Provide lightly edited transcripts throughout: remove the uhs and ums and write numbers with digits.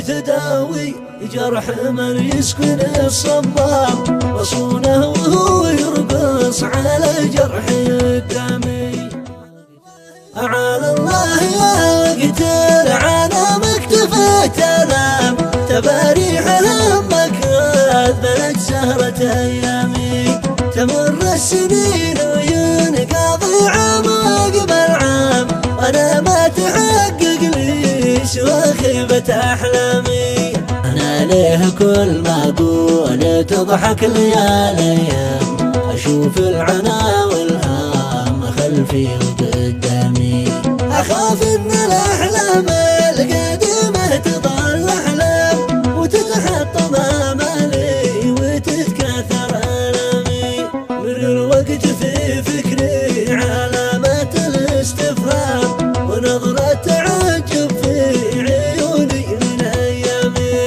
وتداوي جرح من يسكن الصباب، وصونه وهو يرقص على جرح الدمي. على الله يا وقت العنا مكتفت الام، تباريح همك اذبلت سهرة ايامي. تمر السنين وينقضي عام قبل عام، وانا ما تحقق لي سوى خيبة احلامي. انا ليه كل ما اقول تضحك لي الايام، اشوف العنا والهام خلفي وقدامي. اخاف ان الاحلام القديمة تظل احلام، وتتحطم امالي وتتكاثر الامي. من الوقت في فكري علامات الاستفهام، ونظرة تعجب في عيوني من ايامي.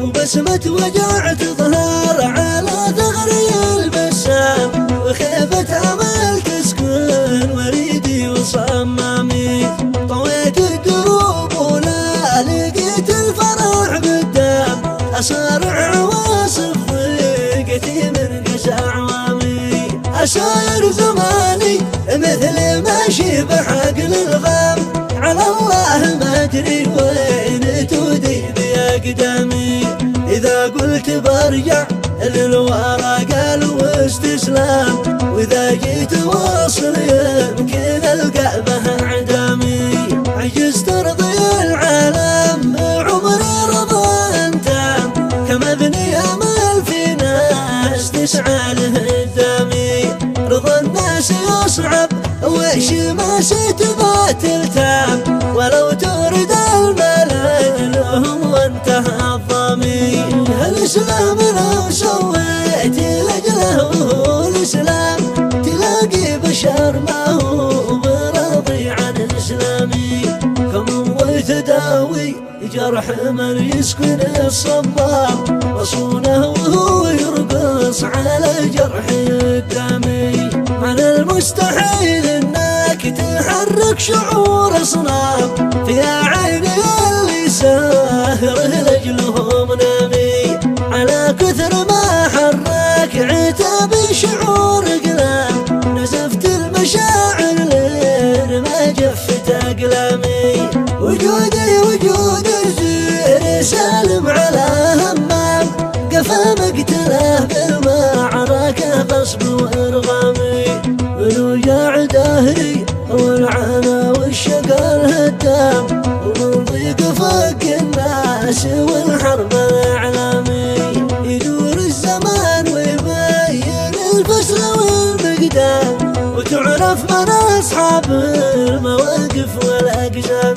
وبسمة وجع تظهر على ثغري البسام، وخيبة امل تسكن وريدي وصمامي. طويت الدروب ولا لقيت الفرح قدام، أصارع عواصف ضيقتي من قسى عوامي. أساير زماني مثل ماشي بحقل الغام، على الله ما أدري وين تودي بأقدامي. إذا قلت برجع للورا قال واستسلام، وإذا جيت واصل يمكن ألقى بها عدامي. عجزت أرضي العالم عمري رضا تام، كمبني أمل في ناس تسعى لهدامي. رضا الناس يصعب وش ما ستبات التام، ولو ترد الملل لهم وانتهى الضمي. الإسلام لو سويت لأجله وهو الإسلام، تلاقي بشر ما هو براضي عن إسلامي. كم وتداوي جرح من يسكن الصباب، وصونه وهو يرقص على جرح الدمي. من المستحيل انك تحرك شعور اصنام، في عيني اللي ساهره لاجلهم نامي. على كثر ما حرك عتابي شعور قلام، نزفت المشاعر لين ما جفت اقلامي. وجودي وجود الزير سالم على همام، قفا مقتله بالمعركة غصب وارغامي. من وجع دهري والعنا والشقا الهدام، ومن ضيق فوق الناس والحرب الاعلامي. يدور الزمان ويبين الفصل والمقدام، وتعرف من اصحاب المواقف والاقزام.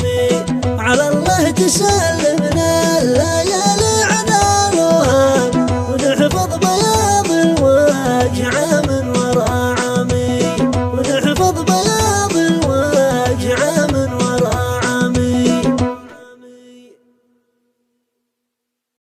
على الله تسلم